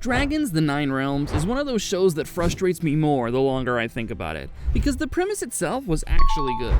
Dragons: The Nine Realms is one of those shows that frustrates me more the longer I think about it, because the premise itself was actually good.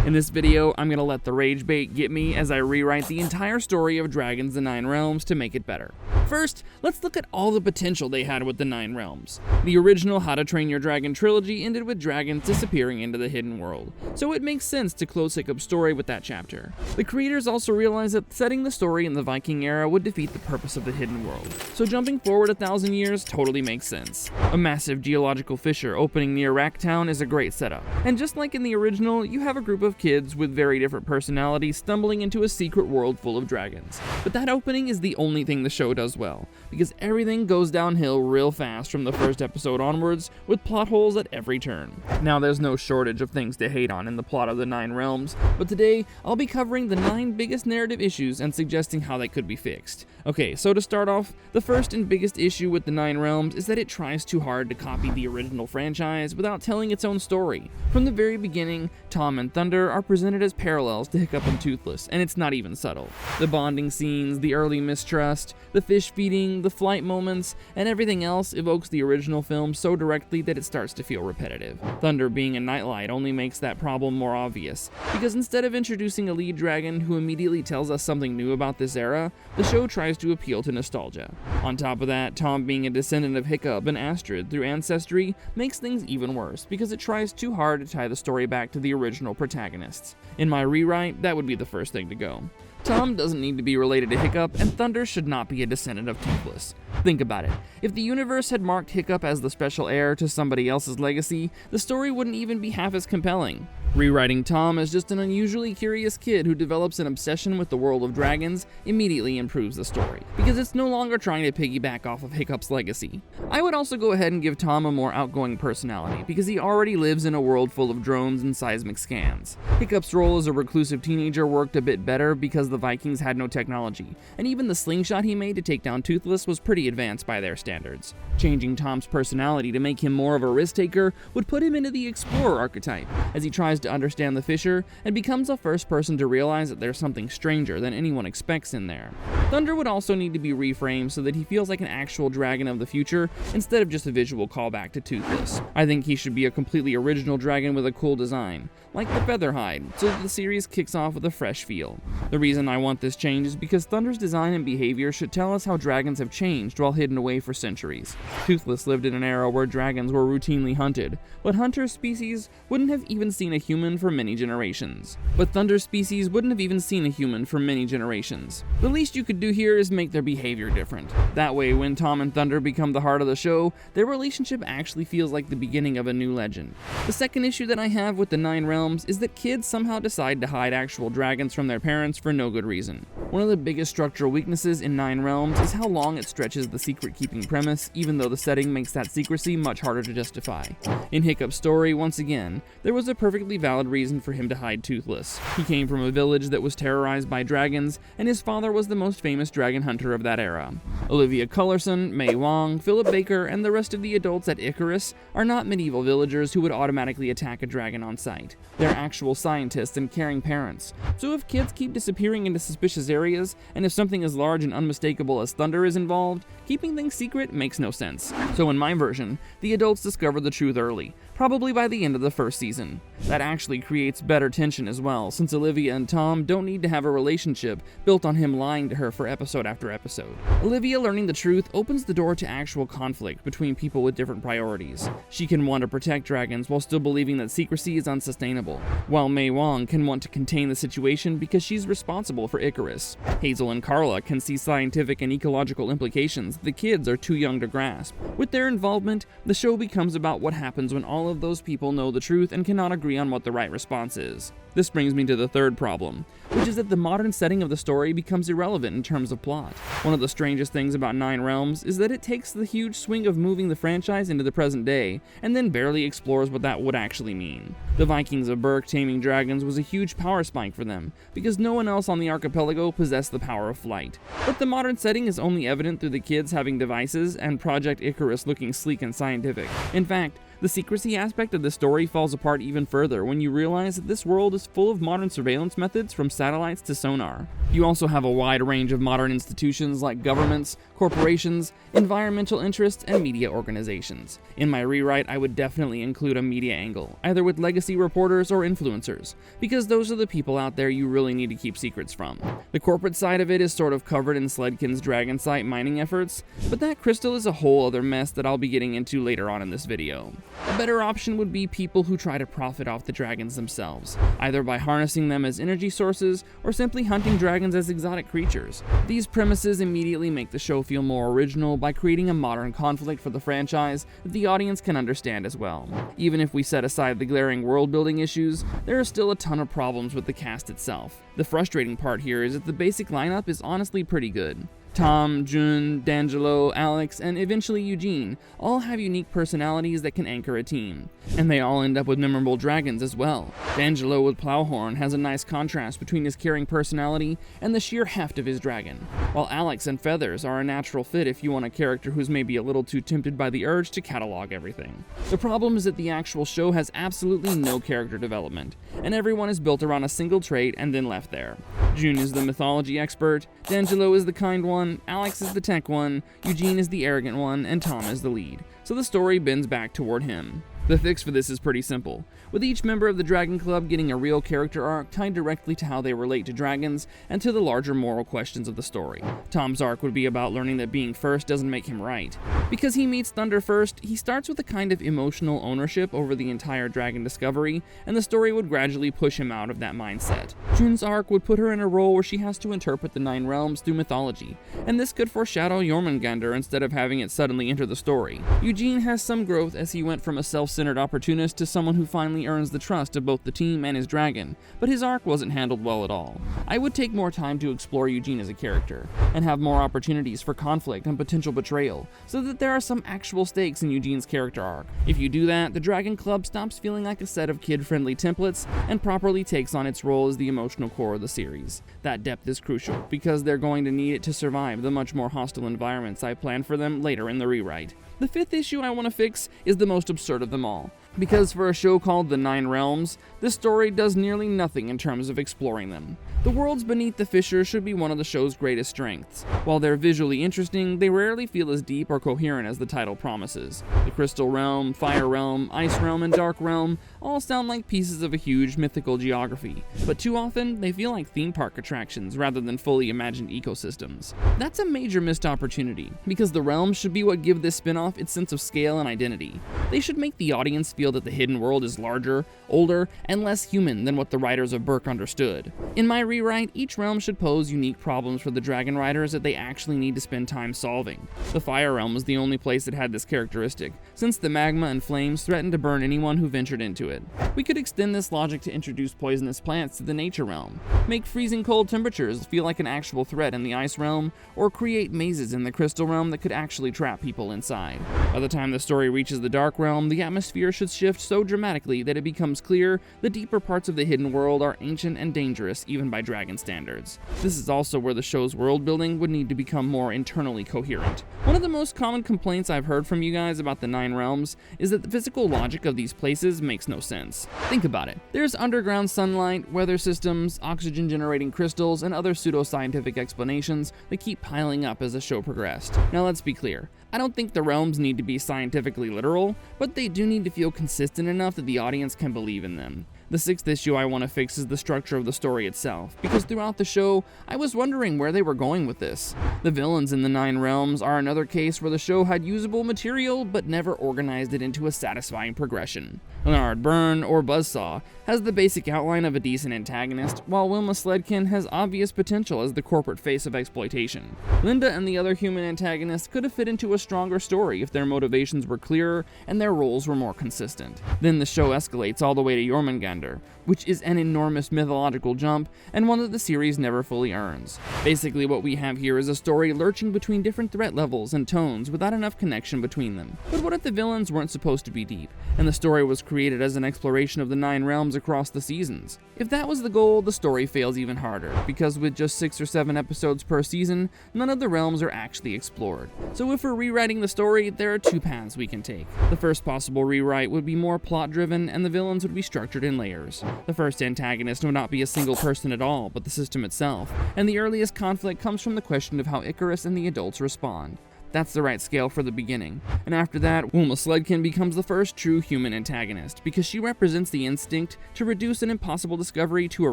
In this video, I'm gonna let the rage bait get me as I rewrite the entire story of Dragons: The Nine Realms to make it better. First, let's look at all the potential they had with the Nine Realms. The original How to Train Your Dragon trilogy ended with dragons disappearing into the hidden world, so it makes sense to close Hiccup's story with that chapter. The creators also realized that setting the story in the Viking era would defeat the purpose of the hidden world, so jumping forward 1,000 years totally makes sense. A massive geological fissure opening near Racktown is a great setup, and just like in the original, you have a group of kids with very different personalities stumbling into a secret world full of dragons. But that opening is the only thing the show does well, because everything goes downhill real fast from the first episode onwards, with plot holes at every turn. Now, there's no shortage of things to hate on in the plot of the Nine Realms, but today I'll be covering the 9 biggest narrative issues and suggesting how they could be fixed. Okay, so to start off, the first and biggest issue with the Nine Realms is that it tries too hard to copy the original franchise without telling its own story. From the very beginning, Tom and Thunder are presented as parallels to Hiccup and Toothless, and it's not even subtle. The bonding scenes, the early mistrust, the fish feeding, the flight moments, and everything else evokes the original film so directly that it starts to feel repetitive. Thunder being a nightlight only makes that problem more obvious, because instead of introducing a lead dragon who immediately tells us something new about this era, the show tries to appeal to nostalgia. On top of that, Tom being a descendant of Hiccup and Astrid through ancestry makes things even worse, because it tries too hard to tie the story back to the original protagonists. In my rewrite, that would be the first thing to go. Tom doesn't need to be related to Hiccup, and Thunder should not be a descendant of Toothless. Think about it. If the universe had marked Hiccup as the special heir to somebody else's legacy, the story wouldn't even be half as compelling. Rewriting Tom as just an unusually curious kid who develops an obsession with the world of dragons immediately improves the story, because it's no longer trying to piggyback off of Hiccup's legacy. I would also go ahead and give Tom a more outgoing personality, because he already lives in a world full of drones and seismic scans. Hiccup's role as a reclusive teenager worked a bit better because the Vikings had no technology, and even the slingshot he made to take down Toothless was pretty advanced by their standards. Changing Tom's personality to make him more of a risk-taker would put him into the explorer archetype, as he tries to understand the fissure and becomes the first person to realize that there's something stranger than anyone expects in there. Thunder would also need to be reframed so that he feels like an actual dragon of the future instead of just a visual callback to Toothless. I think he should be a completely original dragon with a cool design, like the Featherhide, so that the series kicks off with a fresh feel. The reason I want this change is because Thunder's design and behavior should tell us how dragons have changed while hidden away for centuries. Toothless lived in an era where dragons were routinely hunted, but Hunter's species wouldn't have even seen a human for many generations. Thunder's species wouldn't have even seen a human for many generations. The least you could do here is make their behavior different. That way, when Tom and Thunder become the heart of the show, their relationship actually feels like the beginning of a new legend. The second issue that I have with the Nine Realms is that kids somehow decide to hide actual dragons from their parents for no good reason. One of the biggest structural weaknesses in Nine Realms is how long it stretches the secret-keeping premise, even though the setting makes that secrecy much harder to justify. In Hiccup's story, once again, there was a perfectly valid reason for him to hide Toothless. He came from a village that was terrorized by dragons, and his father was the most famous dragon hunter of that era. Olivia Cullerson, May Wong, Philip Baker, and the rest of the adults at Icarus are not medieval villagers who would automatically attack a dragon on sight. They're actual scientists and caring parents. So if kids keep disappearing into suspicious areas, and if something as large and unmistakable as Thunder is involved, keeping things secret makes no sense. So in my version, the adults discover the truth early, probably by the end of the first season. That actually creates better tension as well, since Olivia and Tom don't need to have a relationship built on him lying to her for episode after episode. Olivia learning the truth opens the door to actual conflict between people with different priorities. She can want to protect dragons while still believing that secrecy is unsustainable, while May Wong can want to contain the situation because she's responsible for Icarus. Hazel and Carla can see scientific and ecological implications the kids are too young to grasp. With their involvement, the show becomes about what happens when all of those people know the truth and cannot agree on what the right response is. This brings me to the third problem, which is that the modern setting of the story becomes irrelevant in terms of plot. One of the strangest things about Nine Realms is that it takes the huge swing of moving the franchise into the present day, and then barely explores what that would actually mean. The Vikings of Berk taming dragons was a huge power spike for them, because no one else on the archipelago possessed the power of flight. But the modern setting is only evident through the kids having devices and Project Icarus looking sleek and scientific. In fact, The secrecy aspect of the story falls apart even further when you realize that this world is full of modern surveillance methods from satellites to sonar. You also have a wide range of modern institutions like governments, corporations, environmental interests, and media organizations. In my rewrite, I would definitely include a media angle, either with legacy reporters or influencers, because those are the people out there you really need to keep secrets from. The corporate side of it is sort of covered in Sledkin's dragon site mining efforts, but that crystal is a whole other mess that I'll be getting into later on in this video. A better option would be people who try to profit off the dragons themselves, either by harnessing them as energy sources or simply hunting dragons as exotic creatures. These premises immediately make the show feel more original by creating a modern conflict for the franchise that the audience can understand as well. Even if we set aside the glaring world-building issues, there are still a ton of problems with the cast itself. The frustrating part here is that the basic lineup is honestly pretty good. Tom, Jun, D'Angelo, Alex, and eventually Eugene all have unique personalities that can anchor a team. And they all end up with memorable dragons as well. D'Angelo with Plowhorn has a nice contrast between his caring personality and the sheer heft of his dragon, while Alex and Feathers are a natural fit if you want a character who's maybe a little too tempted by the urge to catalog everything. The problem is that the actual show has absolutely no character development, and everyone is built around a single trait and then left there. Jun is the mythology expert, D'Angelo is the kind one, Alex is the tech one, Eugene is the arrogant one, and Tom is the lead. So the story bends back toward him. The fix for this is pretty simple, with each member of the Dragon Club getting a real character arc tied directly to how they relate to dragons and to the larger moral questions of the story. Tom's arc would be about learning that being first doesn't make him right. Because he meets Thunder first, he starts with a kind of emotional ownership over the entire dragon discovery, and the story would gradually push him out of that mindset. Jun's arc would put her in a role where she has to interpret the 9 realms through mythology, and this could foreshadow Jormungandr instead of having it suddenly enter the story. Eugene has some growth as he went from a self-centered opportunist to someone who finally earns the trust of both the team and his dragon, but his arc wasn't handled well at all. I would take more time to explore Eugene as a character, and have more opportunities for conflict and potential betrayal, so that there are some actual stakes in Eugene's character arc. If you do that, the Dragon Club stops feeling like a set of kid-friendly templates and properly takes on its role as the emotional core of the series. That depth is crucial, because they're going to need it to survive the much more hostile environments I plan for them later in the rewrite. The 5th issue I want to fix is the most absurd of them all, because for a show called The 9 Realms, this story does nearly nothing in terms of exploring them. The worlds beneath the fissure should be one of the show's greatest strengths. While they're visually interesting, they rarely feel as deep or coherent as the title promises. The Crystal Realm, Fire Realm, Ice Realm, and Dark Realm all sound like pieces of a huge mythical geography, but too often they feel like theme park attractions rather than fully imagined ecosystems. That's a major missed opportunity, because the realms should be what give this spin-off its sense of scale and identity. They should make the audience feel that the hidden world is larger, older, and less human than what the writers of Berk understood. In my rewrite, each realm should pose unique problems for the dragon riders that they actually need to spend time solving. The Fire Realm was the only place that had this characteristic, since the magma and flames threatened to burn anyone who ventured into it. We could extend this logic to introduce poisonous plants to the Nature Realm, make freezing cold temperatures feel like an actual threat in the Ice Realm, or create mazes in the Crystal Realm that could actually trap people inside. By the time the story reaches the Dark Realm, the atmosphere should shift so dramatically that it becomes clear the deeper parts of the hidden world are ancient and dangerous even by dragon standards. This is also where the show's world building would need to become more internally coherent. One of the most common complaints I've heard from you guys about the 9 Realms is that the physical logic of these places makes no sense. Think about it. There's underground sunlight, weather systems, oxygen generating crystals, and other pseudoscientific explanations that keep piling up as the show progressed. Now let's be clear. I don't think the realms need to be scientifically literal, but they do need to feel consistent enough that the audience can believe in them. The 6th issue I want to fix is the structure of the story itself, because throughout the show, I was wondering where they were going with this. The villains in the 9 Realms are another case where the show had usable material, but never organized it into a satisfying progression. Leonard Byrne, or Buzzsaw, has the basic outline of a decent antagonist, while Wilma Sledkin has obvious potential as the corporate face of exploitation. Linda and the other human antagonists could have fit into a stronger story if their motivations were clearer and their roles were more consistent. Then the show escalates all the way to Jormungandr, Jormungandr, which is an enormous mythological jump and one that the series never fully earns. Basically what we have here is a story lurching between different threat levels and tones without enough connection between them. But what if the villains weren't supposed to be deep, and the story was created as an exploration of the 9 realms across the seasons? If that was the goal, the story fails even harder, because with just 6 or 7 episodes per season, none of the realms are actually explored. So if we're rewriting the story, there are 2 paths we can take. The first possible rewrite would be more plot-driven, and the villains would be structured in layers. The first antagonist would not be a single person at all, but the system itself, and the earliest conflict comes from the question of how Icarus and the adults respond. That's the right scale for the beginning. And after that, Wilma Sludkin becomes the first true human antagonist, because she represents the instinct to reduce an impossible discovery to a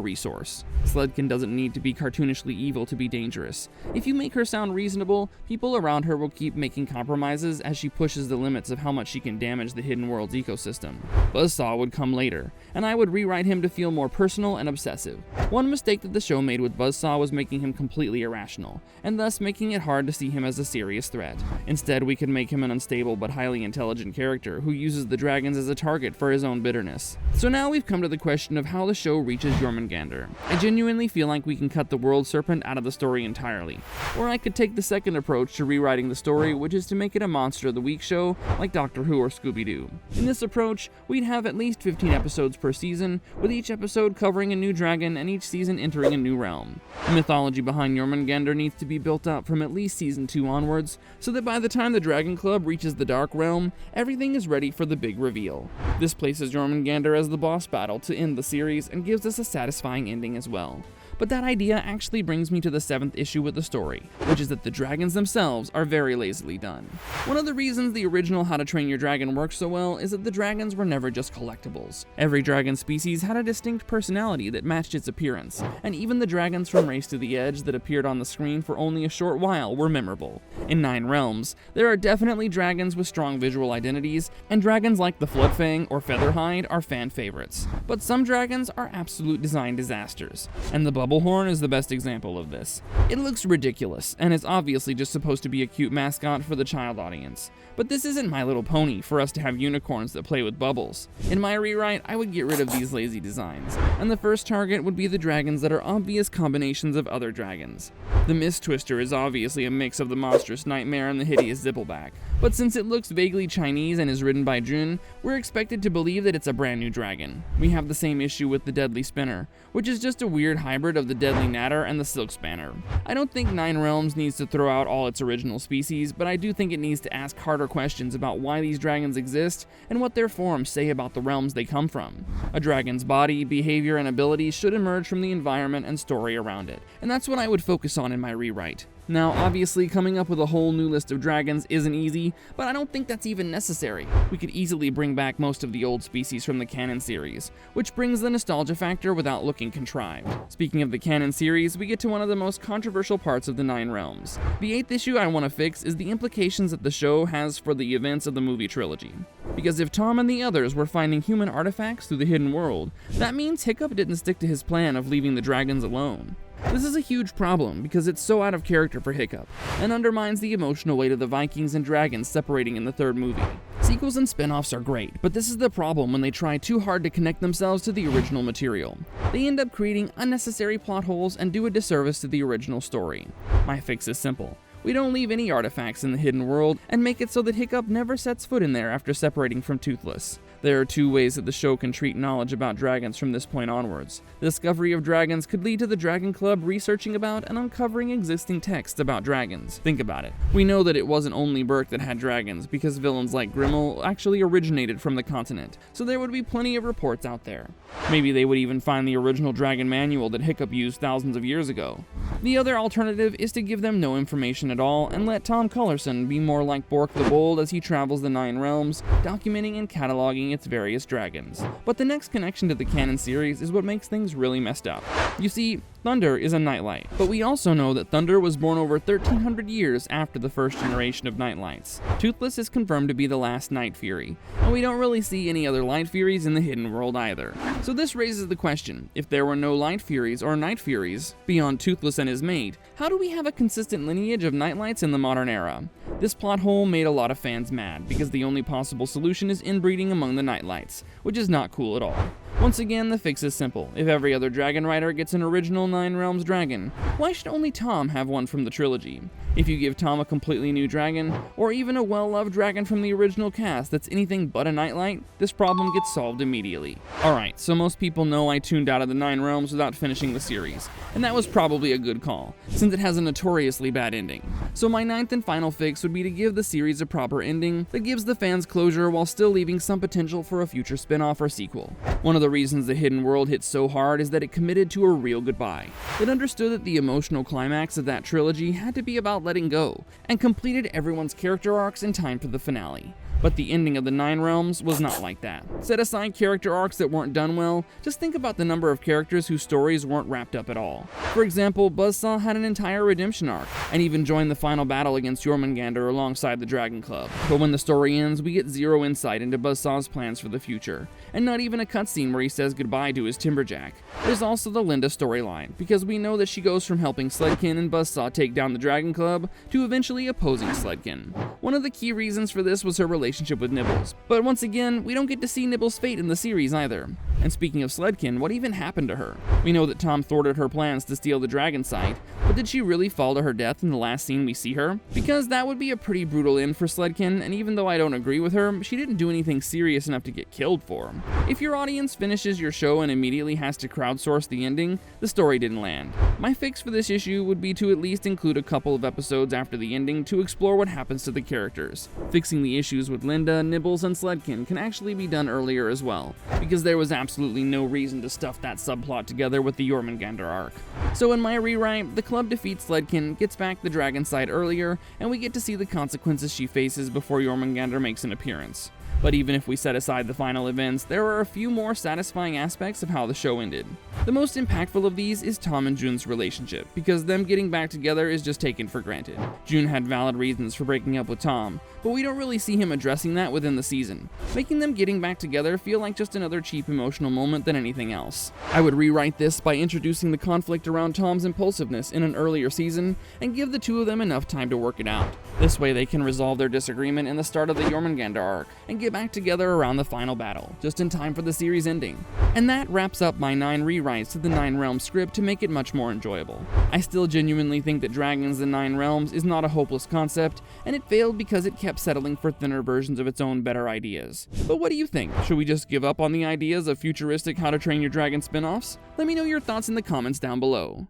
resource. Sludkin doesn't need to be cartoonishly evil to be dangerous. If you make her sound reasonable, people around her will keep making compromises as she pushes the limits of how much she can damage the Hidden World's ecosystem. Buzzsaw would come later, and I would rewrite him to feel more personal and obsessive. One mistake that the show made with Buzzsaw was making him completely irrational, and thus making it hard to see him as a serious threat. Instead, we could make him an unstable but highly intelligent character who uses the dragons as a target for his own bitterness. So now we've come to the question of how the show reaches Jormungandr. I genuinely feel like we can cut the world serpent out of the story entirely. Or I could take the second approach to rewriting the story, which is to make it a Monster of the Week show like Doctor Who or Scooby-Doo. In this approach, we'd have at least 15 episodes per season, with each episode covering a new dragon and each season entering a new realm. The mythology behind Jormungandr needs to be built up from at least season 2 onwards, so that by the time the Dragon Club reaches the Dark Realm, everything is ready for the big reveal. This places Jormungandr as the boss battle to end the series and gives us a satisfying ending as well. But that idea actually brings me to the 7th issue with the story, which is that the dragons themselves are very lazily done. One of the reasons the original How to Train Your Dragon works so well is that the dragons were never just collectibles. Every dragon species had a distinct personality that matched its appearance, and even the dragons from Race to the Edge that appeared on the screen for only a short while were memorable. In 9 realms, there are definitely dragons with strong visual identities, and dragons like the Floodfang or Featherhide are fan favorites. But some dragons are absolute design disasters, and the Bubblehorn is the best example of this. It looks ridiculous, and is obviously just supposed to be a cute mascot for the child audience. But this isn't My Little Pony for us to have unicorns that play with bubbles. In my rewrite, I would get rid of these lazy designs, and the first target would be the dragons that are obvious combinations of other dragons. The Mist Twister is obviously a mix of the monstrous Nightmare and the hideous Zippleback, but since it looks vaguely Chinese and is ridden by Jun, we're expected to believe that it's a brand new dragon. We have the same issue with the Deadly Spinner, which is just a weird hybrid of the Deadly Natter and the Silk Spanner. I don't think 9 Realms needs to throw out all its original species, but I do think it needs to ask harder questions about why these dragons exist and what their forms say about the realms they come from. A dragon's body, behavior, and abilities should emerge from the environment and story around it, and that's what I would focus on in my rewrite. Now, obviously, coming up with a whole new list of dragons isn't easy, but I don't think that's even necessary. We could easily bring back most of the old species from the canon series, which brings the nostalgia factor without looking contrived. Speaking of the canon series, we get to one of the most controversial parts of the 9 Realms. The 8th issue I want to fix is the implications that the show has for the events of the movie trilogy. Because if Tom and the others were finding human artifacts through the Hidden World, that means Hiccup didn't stick to his plan of leaving the dragons alone. This is a huge problem because it's so out of character for Hiccup, and undermines the emotional weight of the Vikings and dragons separating in the 3rd movie. Sequels and spin-offs are great, but this is the problem when they try too hard to connect themselves to the original material. They end up creating unnecessary plot holes and do a disservice to the original story. My fix is simple. We don't leave any artifacts in the Hidden World, and make it so that Hiccup never sets foot in there after separating from Toothless. There are 2 ways that the show can treat knowledge about dragons from this point onwards. The discovery of dragons could lead to the Dragon Club researching about and uncovering existing texts about dragons. Think about it. We know that it wasn't only Berk that had dragons, because villains like Grimmel actually originated from the continent, so there would be plenty of reports out there. Maybe they would even find the original dragon manual that Hiccup used thousands of years ago. The other alternative is to give them no information at all and let Tom Cullerson be more like Bork the Bold as he travels the 9 Realms, documenting and cataloging its various dragons. But the next connection to the canon series is what makes things really messed up. You see, Thunder is a Nightlight, but we also know that Thunder was born over 1300 years after the first generation of Nightlights. Toothless is confirmed to be the last Night Fury, and we don't really see any other Light Furies in the Hidden World either. So this raises the question, if there were no Light Furies or Night Furies beyond Toothless and his mate, how do we have a consistent lineage of Nightlights in the modern era? This plot hole made a lot of fans mad, because the only possible solution is inbreeding among the Nightlights, which is not cool at all. Once again, the fix is simple. If every other dragon writer gets an original Nine Realms dragon, why should only Tom have one from the trilogy? If you give Tom a completely new dragon, or even a well-loved dragon from the original cast that's anything but a Nightlight, this problem gets solved immediately. Alright, so most people know I tuned out of the Nine Realms without finishing the series, and that was probably a good call, since it has a notoriously bad ending. So my ninth and final fix would be to give the series a proper ending that gives the fans closure while still leaving some potential for a future spin-off or sequel. One of the reasons The Hidden World hit so hard is that it committed to a real goodbye. It understood that the emotional climax of that trilogy had to be about letting go, and completed everyone's character arcs in time for the finale. But the ending of the Nine Realms was not like that. Set aside character arcs that weren't done well, just think about the number of characters whose stories weren't wrapped up at all. For example, Buzzsaw had an entire redemption arc, and even joined the final battle against Jormungandr alongside the Dragon Club. But when the story ends, we get zero insight into Buzzsaw's plans for the future, and not even a cutscene where he says goodbye to his Timberjack. There's also the Linda storyline, because we know that she goes from helping Sledkin and Buzzsaw take down the Dragon Club to eventually opposing Sledkin. One of the key reasons for this was her relationship with Nibbles, but once again, we don't get to see Nibbles' fate in the series either. And speaking of Sledkin, what even happened to her? We know that Tom thwarted her plans to steal the dragon sight, but did she really fall to her death in the last scene we see her? Because that would be a pretty brutal end for Sledkin, and even though I don't agree with her, she didn't do anything serious enough to get killed for. If your audience finishes your show and immediately has to crowdsource the ending, the story didn't land. My fix for this issue would be to at least include a couple of episodes after the ending to explore what happens to the characters. Fixing the issues with Linda, Nibbles, and Sledkin can actually be done earlier as well, because there was absolutely no reason to stuff that subplot together with the Jormungandr arc. So in my rewrite, the club defeats Sledkin, gets back the dragon sight earlier, and we get to see the consequences she faces before Jormungandr makes an appearance. But even if we set aside the final events, there are a few more satisfying aspects of how the show ended. The most impactful of these is Tom and June's relationship, because them getting back together is just taken for granted. June had valid reasons for breaking up with Tom, but we don't really see him addressing that within the season, making them getting back together feel like just another cheap emotional moment than anything else. I would rewrite this by introducing the conflict around Tom's impulsiveness in an earlier season, and give the two of them enough time to work it out. This way they can resolve their disagreement in the start of the Jormungandr arc, and get back together around the final battle, just in time for the series ending. And that wraps up my 9 rewrites to the Nine Realms script to make it much more enjoyable. I still genuinely think that Dragons in Nine Realms is not a hopeless concept, and it failed because it kept settling for thinner versions of its own better ideas. But what do you think? Should we just give up on the ideas of futuristic How to Train Your Dragon spin-offs? Let me know your thoughts in the comments down below.